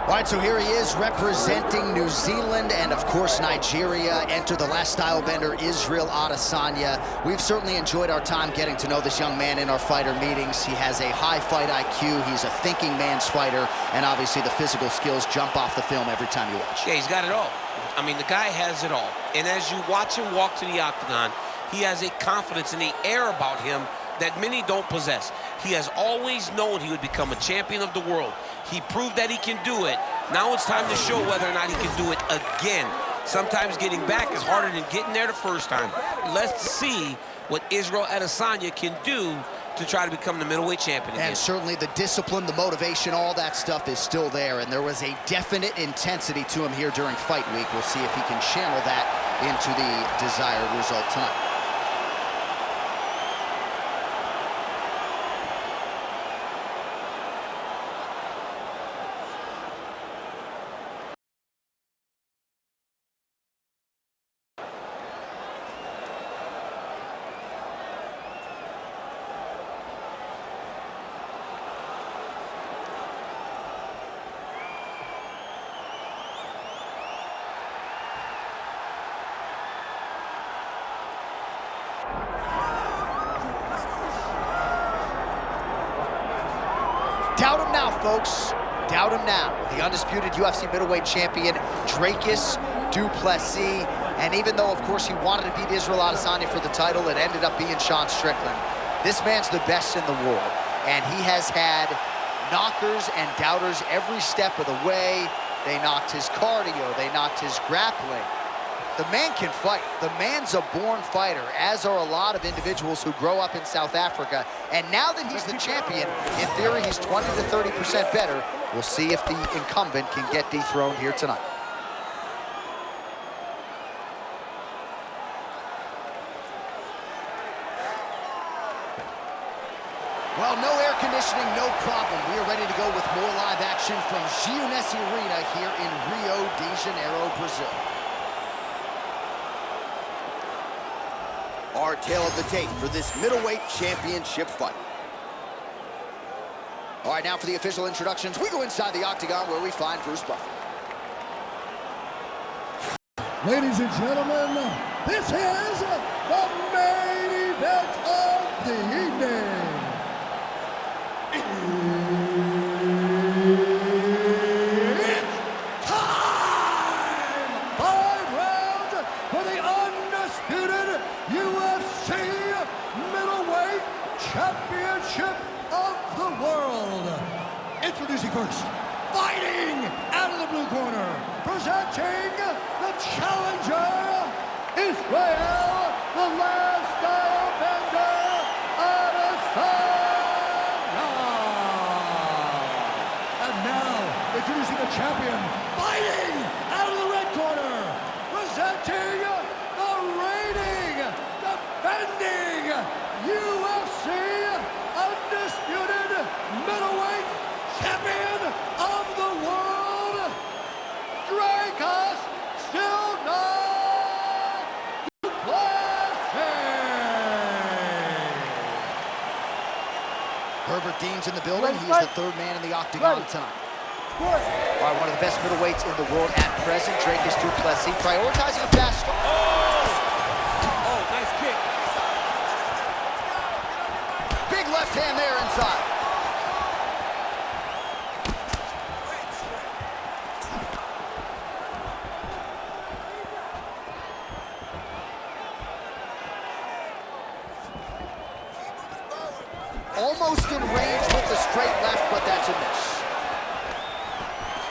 All right, so here he is representing New Zealand and, of course, Nigeria. Enter the last style bender, Israel Adesanya. We've certainly enjoyed our time getting to know this young man in our fighter meetings. He has a high fight IQ. He's a thinking man's fighter. And obviously the physical skills jump off the film every time you watch. Yeah, he's got it all. I mean, the guy has it all. And as you watch him walk to the octagon, he has a confidence and the air about him that many don't possess. He has always known he would become a champion of the world. He proved that he can do it. Now it's time to show whether or not he can do it again. Sometimes getting back is harder than getting there the first time. Let's see what Israel Adesanya can do to try to become the middleweight champion again. And certainly the discipline, the motivation, all that stuff is still there. And there was a definite intensity to him here during fight week. We'll see if he can channel that into the desired result tonight. Doubt him now, folks. Doubt him now. The undisputed UFC middleweight champion, Dricus Du Plessis. And even though, of course, he wanted to beat Israel Adesanya for the title, it ended up being Sean Strickland. This man's the best in the world. And he has had knockers and doubters every step of the way. They knocked his cardio. They knocked his grappling. The man can fight. The man's a born fighter, as are a lot of individuals who grow up in South Africa. And now that he's the champion, in theory, he's 20 to 30% better. We'll see if the incumbent can get dethroned here tonight. Well, no air conditioning, no problem. We are ready to go with more live action from Jeunesse Arena here in Rio de Janeiro, Brazil. Our tale of the tape for this middleweight championship fight. All right, now for the official introductions, we go inside the octagon where we find Bruce Buffer. Ladies and gentlemen, this is the main event of the evening. It's time! 5 rounds for the undisputed UFC middleweight championship of the world. Introducing first, fighting out of the blue corner, presenting the challenger, Israel, the last style bender, Adesanya. And now, introducing the champion, fighting out of the red corner, presenting the reigning, defending UFC undisputed middleweight champion of the world, Dricus Du Plessis. Herbert Dean's in the building. He is the third man in the octagon tonight. All right, one of the best middleweights in the world at present, Dricus Du Plessis, prioritizing a fast start. Oh, nice kick. Big left hand there inside. Almost in range with the straight left, but that's a miss.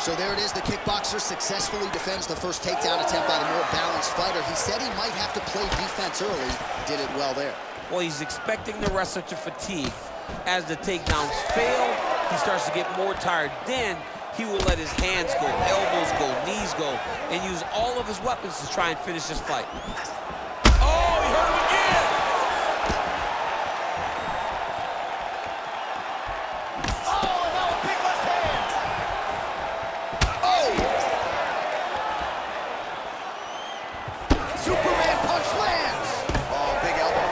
So there it is, the kickboxer successfully defends the first takedown attempt by the more balanced fighter. He said he might have to play defense early, did it well there. Well, he's expecting the wrestler to fatigue. As the takedowns fail, he starts to get more tired. Then he will let his hands go, elbows go, knees go, and use all of his weapons to try and finish this fight. Oh, he hurt him again! Superman punch lands. Oh, big elbow.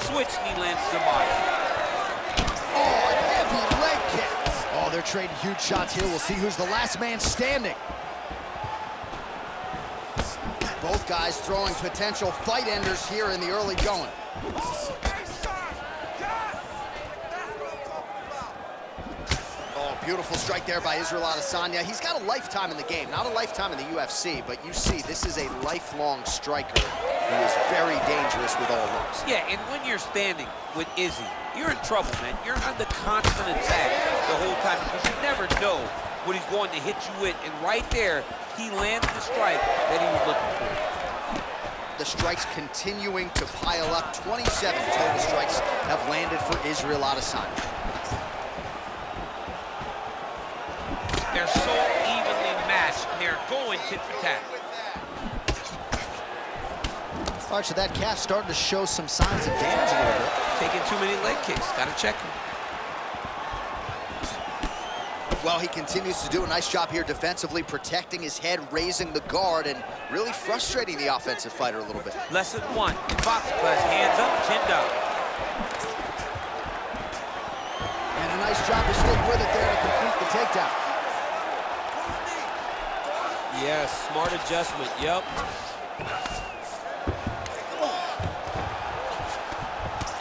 Switch knee lands to the body. trading huge shots here. We'll see who's the last man standing. Both guys throwing potential fight enders here in the early going. Oh, beautiful strike there by Israel Adesanya. He's got a lifetime in the game, not a lifetime in the UFC, but you see, this is a lifelong striker who is very dangerous with all looks. Yeah, and when you're standing with Izzy, you're in trouble, man. You're under constant attack the whole time because you never know what he's going to hit you with. And right there, he landed the strike that he was looking for. The strikes continuing to pile up. 27 total strikes have landed for Israel Adesanya. They're so evenly matched, and they're going tit for tat. All right, so that calf starting to show some signs of damage a little bit. Taking too many leg kicks. Got to check him. Well, he continues to do a nice job here defensively, protecting his head, raising the guard, and really frustrating the offensive fighter a little bit. Lesson 1 in boxing class: hands up, chin down. And a nice job to stick with it there to complete the takedown. Yes, smart adjustment, yep.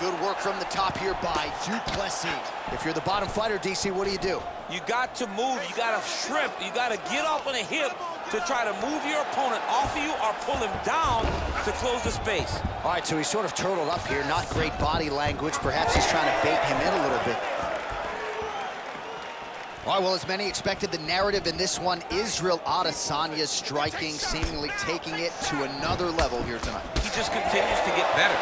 Good work from the top here by Du Plessis. If you're the bottom fighter, DC, what do? You got to move, you got to shrimp, you got to get up on a hip to try to move your opponent off of you or pull him down to close the space. All right, so he's sort of turtled up here. Not great body language. Perhaps he's trying to bait him in a little bit. All right, well, as many expected, the narrative in this one, Israel Adesanya striking, seemingly taking it to another level here tonight. He just continues to get better.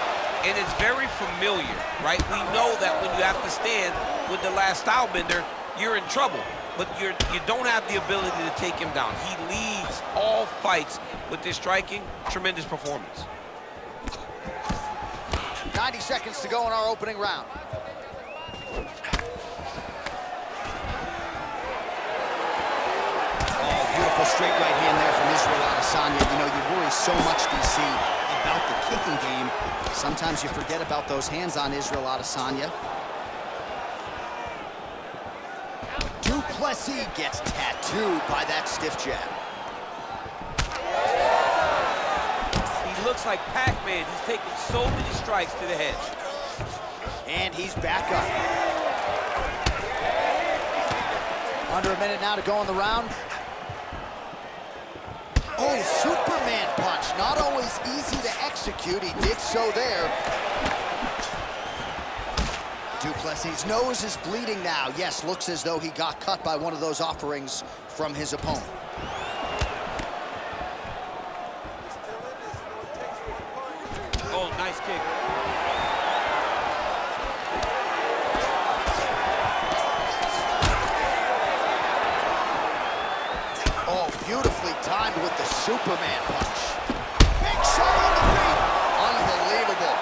And it's very familiar, right? We know that when you have to stand with the last style bender, you're in trouble. But you don't have the ability to take him down. He leads all fights with this striking. Tremendous performance. 90 seconds to go in our opening round. Oh, beautiful straight right hand there from Israel Adesanya. You know, you worry so much, DC, about the kicking game. Sometimes you forget about those hands on Israel Adesanya. Du Plessis gets tattooed by that stiff jab. He looks like Pac-Man. He's taking so many strikes to the head. And he's back up. Under a minute now to go in the round. Oh, Superman punch. Not always easy to execute. He did so there. Du Plessis' nose is bleeding now. Yes, looks as though he got cut by one of those offerings from his opponent. Oh, nice kick. Oh, beautifully timed with the Superman punch. Big shot on the feet. Unbelievable.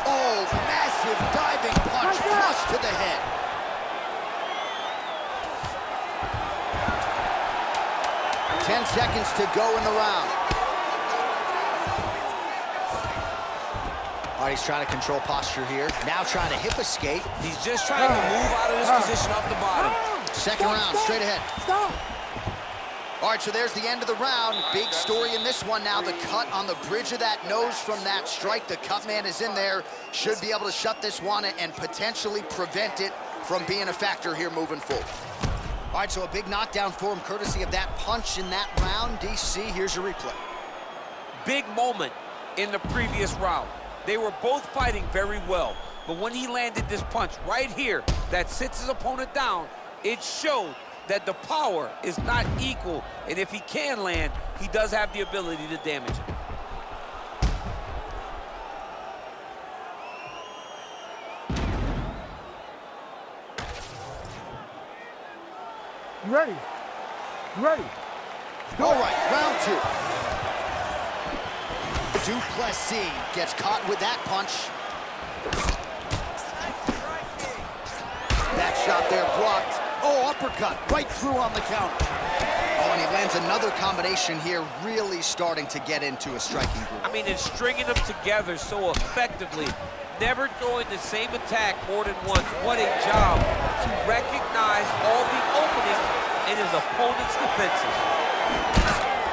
Oh, massive diving punch flush to the head. Ten seconds to go in the round. All right, he's trying to control posture here. Now trying to hip escape. He's just trying to move out of this position off the bottom. Second round, straight ahead. Stop! All right, so there's the end of the round. Big story in this one now. The cut on the bridge of that nose from that strike. The cut man is in there. Should be able to shut this one and potentially prevent it from being a factor here moving forward. All right, so a big knockdown for him courtesy of that punch in that round. DC, here's your replay. Big moment in the previous round. They were both fighting very well. But when he landed this punch right here that sits his opponent down, it showed that the power is not equal, and if he can land, he does have the ability to damage him. You ready? You ready? Go. All right, round two. Du Plessis gets caught with that punch. That shot there blocked. Oh, uppercut right through on the counter. Oh, and he lands another combination here, really starting to get into a striking group. I mean, it's stringing them together so effectively, never throwing the same attack more than once. What a job to recognize all the openings in his opponent's defenses.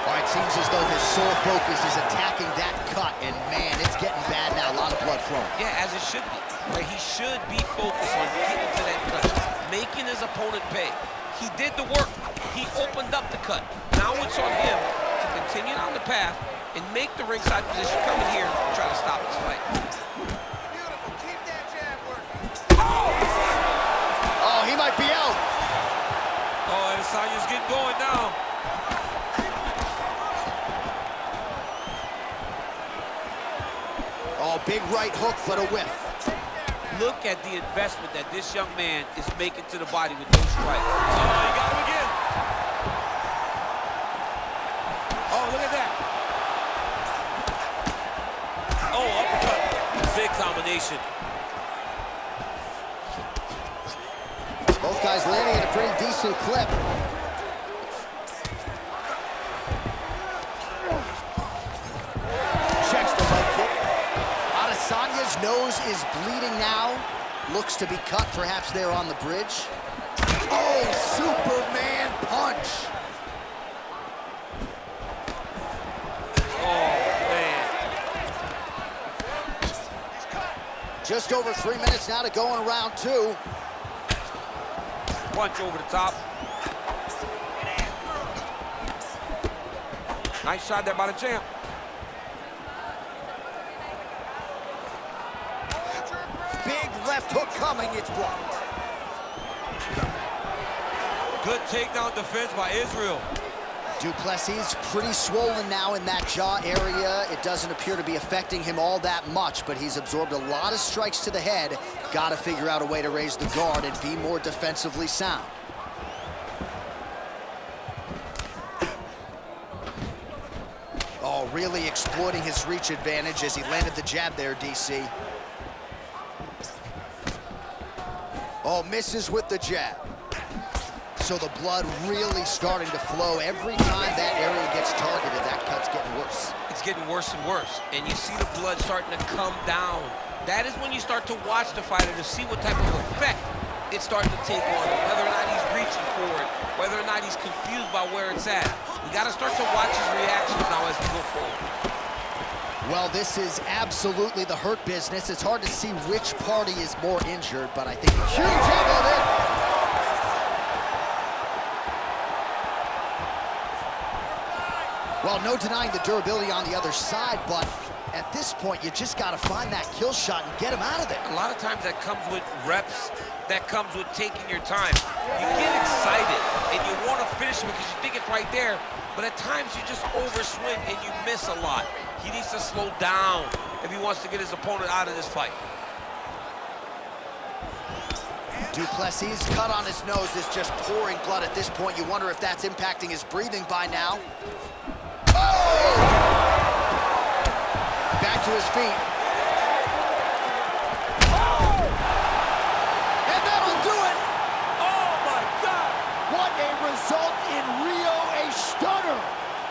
All right, seems as though his sole focus is attacking that cut, and man, it's getting bad now, a lot of blood flowing. Yeah, as it should be. Right? He should be focused on getting to that cut, making his opponent pay. He did the work. He opened up the cut. Now it's on him to continue down the path and make the ringside position come in here and try to stop this fight. Beautiful. Keep that jab working. Oh, he might be out. Oh, Adesanya's getting going now. Oh, big right hook, but a whiff. Look at the investment that this young man is making to the body with those strikes. Oh, he got him again. Oh, look at that. Oh, uppercut. Big combination. Both guys landing at a pretty decent clip. Checks the right kick. Adesanya's nose is bleeding now. Looks to be cut, perhaps there on the bridge. Oh, Superman punch. Oh, man. Just over 3 minutes now to go in round 2. Punch over the top. Nice shot there by the champ. Big left hook coming, it's blocked. Good takedown defense by Israel. Du Plessis pretty swollen now in that jaw area. It doesn't appear to be affecting him all that much, but he's absorbed a lot of strikes to the head. Got to figure out a way to raise the guard and be more defensively sound. Oh, really exploiting his reach advantage as he landed the jab there, DC. Oh, misses with the jab. So the blood really starting to flow. Every time that area gets targeted, that cut's getting worse. It's getting worse and worse, and you see the blood starting to come down. That is when you start to watch the fighter to see what type of effect it's starting to take on him, whether or not he's reaching for it, whether or not he's confused by where it's at. We got to start to watch his reactions now as we go forward. Well, this is absolutely the hurt business. It's hard to see which party is more injured, but I think a huge elbow there. Well, no denying the durability on the other side, but at this point, you just got to find that kill shot and get him out of there. A lot of times that comes with reps, that comes with taking your time. You get excited and you want to finish him because you think it's right there, but at times you just overswing and you miss a lot. He needs to slow down if he wants to get his opponent out of this fight. Du Plessis' cut on his nose is just pouring blood at this point. You wonder if that's impacting his breathing by now. Oh! Back to his feet. Oh! And that'll do it! Oh, my God! What a result in Rio, a stunner!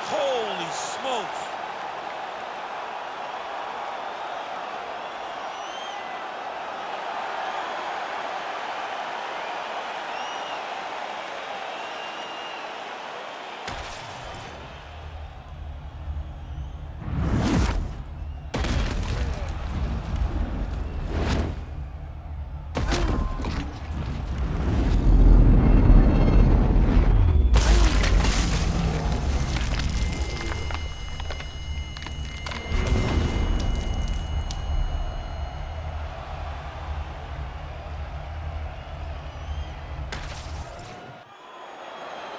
Holy smokes!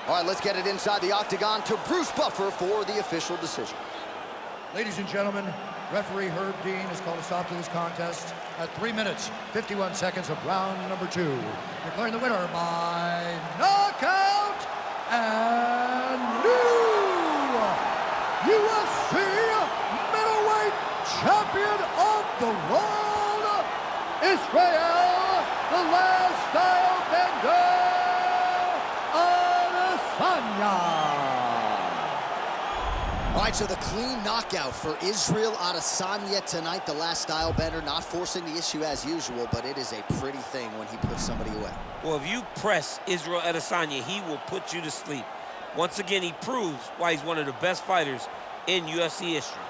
All right, let's get it inside the octagon to Bruce Buffer for the official decision. Ladies and gentlemen, referee Herb Dean has called a stop to this contest at 3 minutes, 51 seconds of round number 2. Declaring the winner by knockout and new UFC middleweight champion of the world, Israel, the Last Style Bender. All right, so the clean knockout for Israel Adesanya tonight. The last style bender, not forcing the issue as usual, but it is a pretty thing when he puts somebody away. Well, if you press Israel Adesanya, he will put you to sleep. Once again, he proves why he's one of the best fighters in UFC history.